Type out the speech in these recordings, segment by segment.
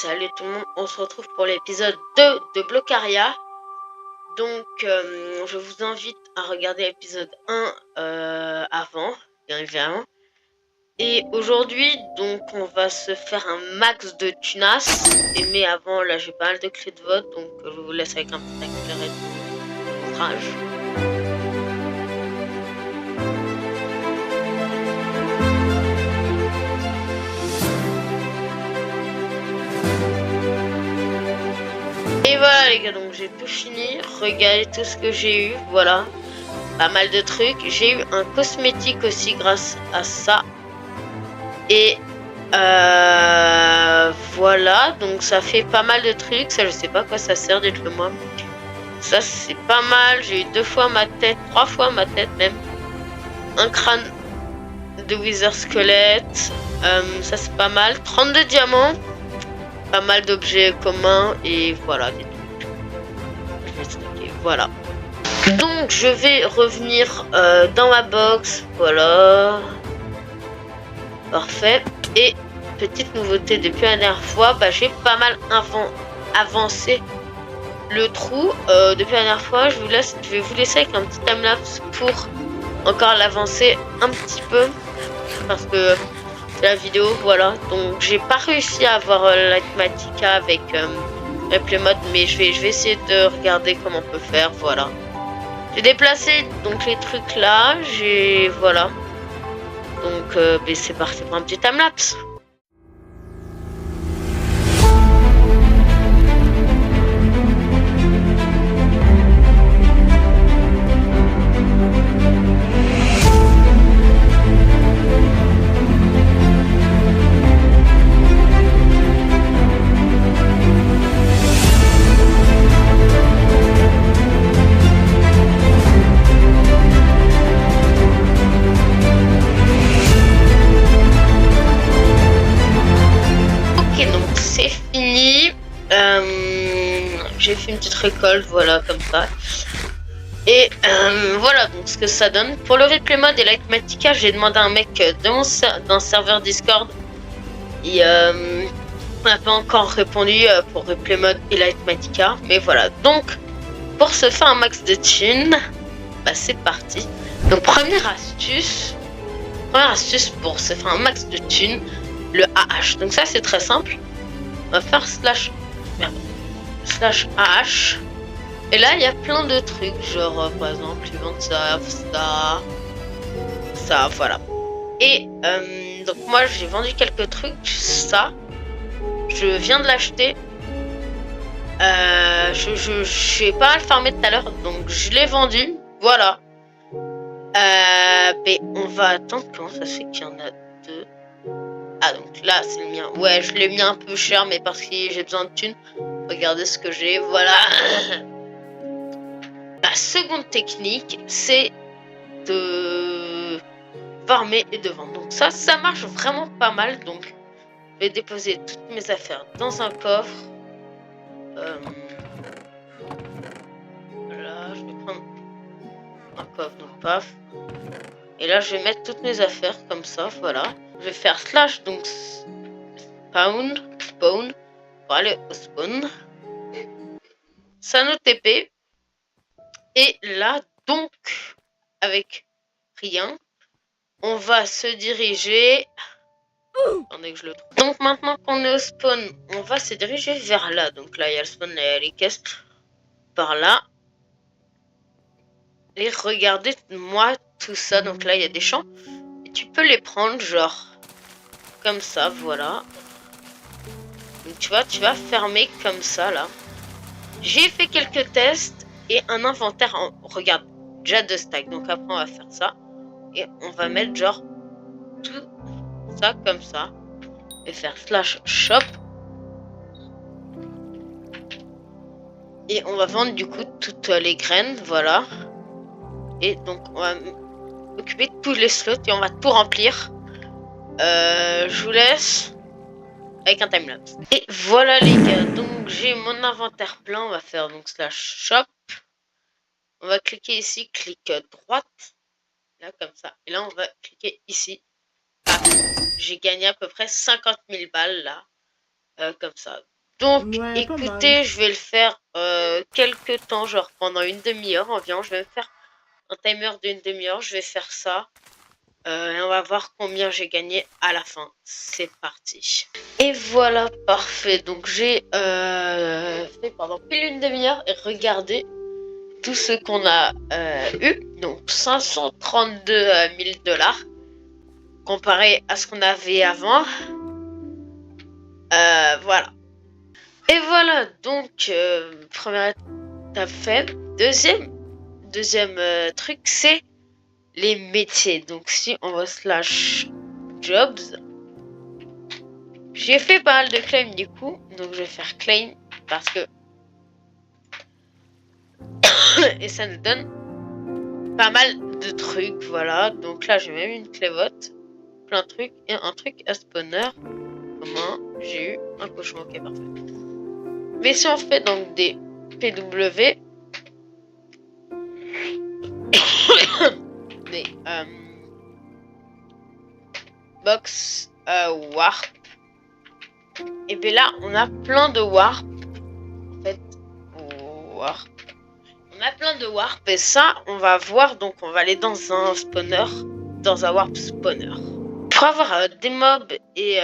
Salut tout le monde, on se retrouve pour l'épisode 2 de Blocaria. Donc je vous invite à regarder l'épisode 1 avant, bien évidemment. Et aujourd'hui, donc on va se faire un max de tunas. Mais avant, là j'ai pas mal de clés de vote, donc je vous laisse avec un petit accéléré de courage. Et voilà les gars, donc j'ai tout fini. Regardez tout ce que j'ai eu, voilà. Pas mal de trucs. J'ai eu un cosmétique aussi grâce à ça. Et voilà, donc ça fait pas mal de trucs. Ça, je sais pas à quoi ça sert, dites-le moi. Ça, c'est pas mal. J'ai eu 2 fois ma tête, 3 fois ma tête même. Un crâne de Wither Squelette. Ça, c'est pas mal. 32 diamants. Pas mal d'objets communs. Et voilà, des trucs. Je vais stocker. Voilà. Donc, je vais revenir dans ma box. Voilà. Parfait. Et petite nouveauté depuis la dernière fois, j'ai pas mal avancé le trou. Depuis la dernière fois, je vais vous laisser avec un petit timelapse pour encore l'avancer un petit peu. Parce que la vidéo, voilà. Donc j'ai pas réussi à avoir l'Athmatica avec Replay Mode, mais je vais essayer de regarder comment on peut faire, voilà. J'ai déplacé donc les trucs là, voilà. Donc c'est parti pour un petit timelapse. J'ai fait une petite récolte, voilà, comme ça. Et voilà donc ce que ça donne. Pour le replay mode et l'Athmatica, j'ai demandé à un mec d'un serveur Discord. Et on n'a pas encore répondu pour replay mode et l'Athmatica. Mais voilà, donc pour se faire un max de thunes, c'est parti. Donc première astuce pour se faire un max de thunes, le AH. Donc ça c'est très simple. On va faire slash AH. Et là, il y a plein de trucs, genre par exemple, event ça, voilà. Et donc moi, j'ai vendu quelques trucs, ça, je viens de l'acheter. J'ai pas mal farmé tout à l'heure, donc je l'ai vendu, voilà. Mais on va attendre, comment ça se fait qu'il y en a 2? Ah, donc là, c'est le mien. Ouais, je l'ai mis un peu cher, mais parce que j'ai besoin de thunes. Regardez ce que j'ai, voilà. La seconde technique, c'est de farmer et de vendre. Donc ça marche vraiment pas mal. Donc, je vais déposer toutes mes affaires dans un coffre. Voilà, je vais prendre un coffre, donc paf. Et là, je vais mettre toutes mes affaires comme ça, voilà. Je vais faire slash, donc spawn, pour aller au spawn. Ça nous TP. Et là, donc, avec rien, on va se diriger. Attendez que je le trouve. Donc maintenant qu'on est au spawn, on va se diriger vers là. Donc là, il y a le spawn, là, il y a les caisses par là. Et regardez-moi tout ça. Donc là, il y a des champs. Et tu peux les prendre, genre, comme ça, voilà. Donc tu vois, tu vas fermer comme ça, là. J'ai fait quelques tests et un inventaire en... Regarde, déjà 2 stacks. Donc après, on va faire ça. Et on va mettre, genre, tout ça comme ça. Et faire slash shop. Et on va vendre du coup toutes les graines, voilà. Et donc on va occuper tous les slots et on va tout remplir. Je vous laisse avec un timelapse. Et voilà les gars, donc j'ai mon inventaire plein. On va faire donc slash shop. On va cliquer ici, clic droite. Là comme ça. Et là on va cliquer ici. Ah, j'ai gagné à peu près 50 000 balles là. comme ça. Donc, Ouais, pas mal. écoutez, je vais le faire quelques temps, genre pendant une demi-heure environ. Je vais me faire un timer d'une demi-heure. Je vais faire ça. Et on va voir combien j'ai gagné à la fin. C'est parti. Et voilà, parfait. Donc j'ai fait pendant pile une demi-heure et regardez tout ce qu'on a eu. Donc 532 000 dollars comparé à ce qu'on avait avant. Voilà. Et voilà, donc première étape faite. Deuxième truc, c'est les métiers. Donc si on va slash jobs, j'ai fait pas mal de claims du coup, donc je vais faire claim parce que et ça nous donne pas mal de trucs, voilà. Donc là j'ai même une clé vote, plein de trucs et un truc à spawner. Comment j'ai eu un cochon, ok parfait. Mais si on fait donc des PW, des box warp, et bien là on a plein de warp. En fait, warp. On a plein de warp et ça on va voir, donc on va aller dans un spawner, dans un warp spawner. Pour avoir des mobs et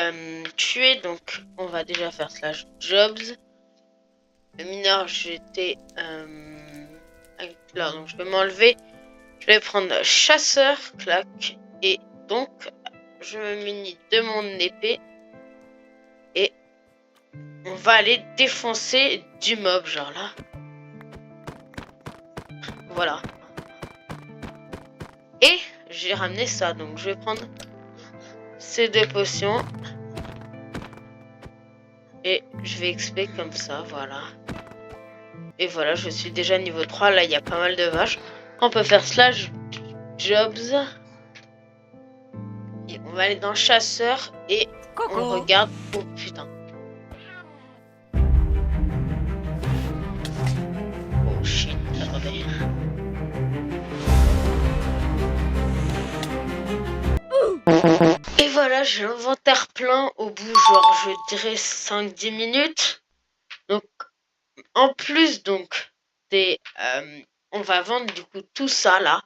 tuer, donc on va déjà faire slash jobs. Le mineur j'étais là, donc je vais m'enlever. Je vais prendre chasseur, clac, et donc je me munis de mon épée et on va aller défoncer du mob, genre là. Voilà. Et j'ai ramené ça, donc je vais prendre ces deux potions et je vais XP comme ça, voilà. Et voilà, je suis déjà niveau 3, là il y a pas mal de vaches. On peut faire slash jobs. Et on va aller dans chasseur et on regarde. Oh putain. Oh shit, attendez. Et voilà, j'ai l'inventaire plein au bout, genre je dirais 5-10 minutes. Donc en plus donc des on va vendre du coup tout ça là.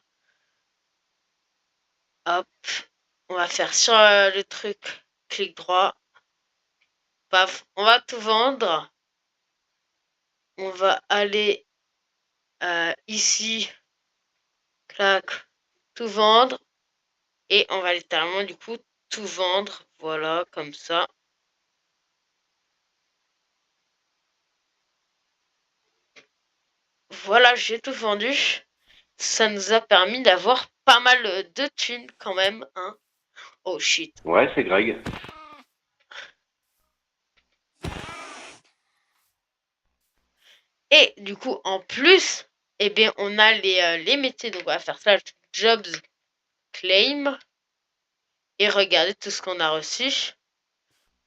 Hop, on va faire sur le truc, clic droit. Paf, on va tout vendre. On va aller ici, clac, tout vendre. Et on va littéralement du coup tout vendre. Voilà, comme ça. Voilà, j'ai tout vendu. Ça nous a permis d'avoir pas mal de thunes quand même, hein. Oh shit. Ouais, c'est Greg. Et du coup, en plus, eh bien, on a les métiers. Donc, on va faire slash jobs claim. Et regardez tout ce qu'on a reçu.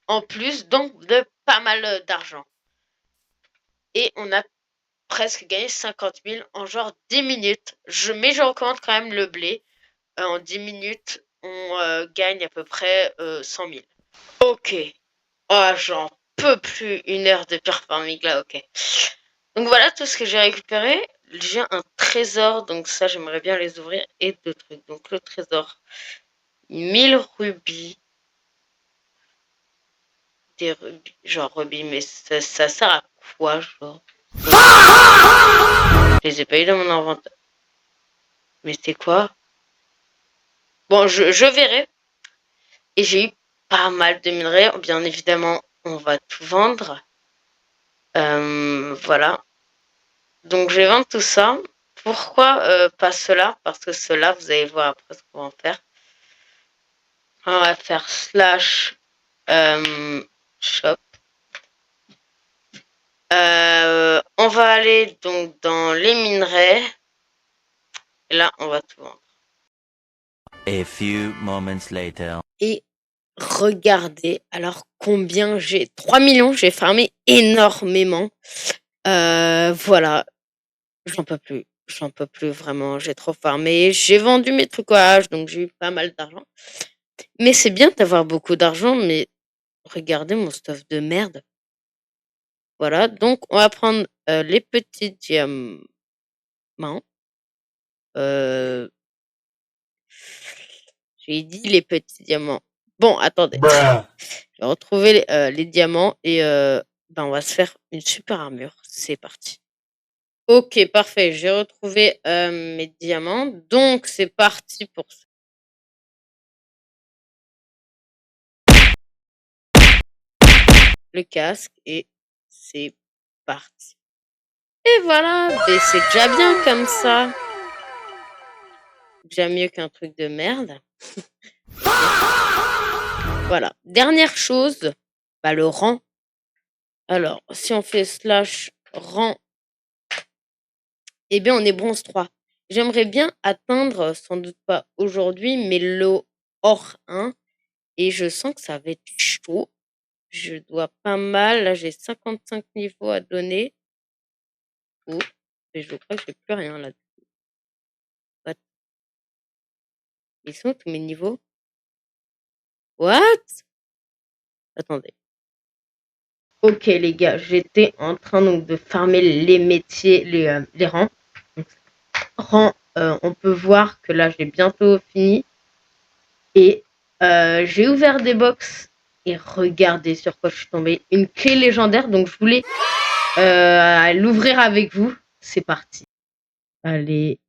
En plus, donc, de pas mal d'argent. Et on a presque gagné 50 000 en genre 10 minutes. Mais je recommande quand même le blé. En 10 minutes, on gagne à peu près 100 000. Ok. Oh, j'en peux plus. Une heure de pure farming là, ok. Donc voilà tout ce que j'ai récupéré. J'ai un trésor, donc ça j'aimerais bien les ouvrir et deux trucs. Donc le trésor, 1000 rubis. Des rubis, genre rubis, mais ça sert à quoi, genre? Je les ai pas eu dans mon inventaire. Mais c'est quoi? Bon, je verrai. Et j'ai eu pas mal de minerais. Bien évidemment, on va tout vendre. Voilà. Donc je vais vendre tout ça. Pourquoi pas cela? Parce que cela, vous allez voir après ce qu'on va en faire. On va faire slash shop. On va aller donc dans les minerais. Et là, on va tout vendre. A few moments later. Et regardez alors combien j'ai. 3 millions, j'ai farmé énormément. Voilà. J'en peux plus. J'en peux plus vraiment. J'ai trop farmé. J'ai vendu mes trucages, donc j'ai eu pas mal d'argent. Mais c'est bien d'avoir beaucoup d'argent, mais regardez mon stuff de merde. Voilà, donc on va prendre les petits diamants. Euh, J'ai dit les petits diamants. Bon, attendez. Je vais retrouver les diamants et ben, on va se faire une super armure. C'est parti. Ok, parfait. J'ai retrouvé mes diamants. Donc, c'est parti pour le casque et c'est parti. Et voilà, ben, c'est déjà bien comme ça. Déjà mieux qu'un truc de merde. Voilà. Dernière chose, bah, le rang. Alors, si on fait slash rang, eh bien, on est bronze 3. J'aimerais bien atteindre, sans doute pas aujourd'hui, mais le or 1. Et je sens que ça va être chaud. Je dois pas mal. Là, j'ai 55 niveaux à donner. Oh, mais je crois que j'ai plus rien là. What? Ils sont où tous mes niveaux? What? Attendez. Ok les gars, j'étais en train donc de farmer les métiers, les rangs. Donc, rang, on peut voir que là j'ai bientôt fini. Et j'ai ouvert des box et regardez sur quoi je suis tombée. Une clé légendaire, donc je voulais l'ouvrir avec vous. C'est parti. Allez.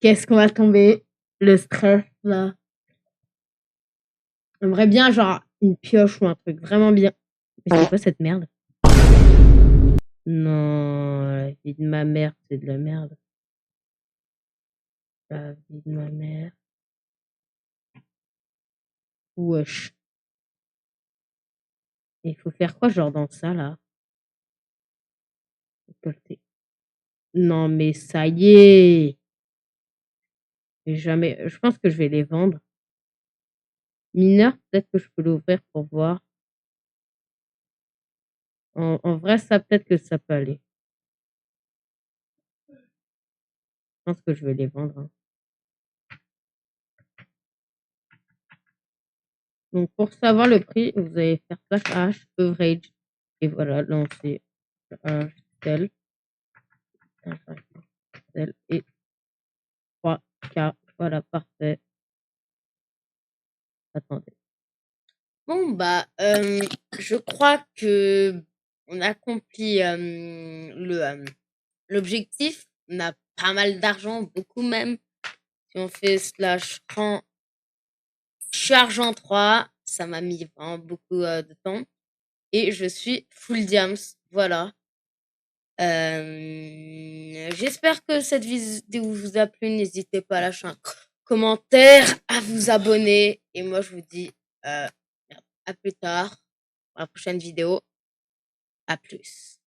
Qu'est-ce qu'on va tomber? Le stress là. J'aimerais bien genre une pioche ou un truc vraiment bien. Mais c'est quoi cette merde? Non, la vie de ma mère, c'est de la merde. La vie de ma mère. Wesh. Il faut faire quoi genre dans ça là? Récolter. Non mais ça y est. Jamais. Je pense que je vais les vendre. Mineur, peut-être que je peux l'ouvrir pour voir. En vrai, ça peut-être que ça peut aller. Je pense que je vais les vendre. Hein. Donc pour savoir le prix, vous allez faire slash h average et voilà lancer tel et 3K. Voilà, parfait. Attendez. Bon bah je crois que on accomplit l'objectif. On a pas mal d'argent, beaucoup même. Si on fait slash rang, je suis argent 3, ça m'a mis vraiment beaucoup de temps. Et je suis full diams, voilà. J'espère que cette vidéo vous a plu. N'hésitez pas à lâcher un commentaire, à vous abonner. Et moi, je vous dis à plus tard pour la prochaine vidéo. À plus.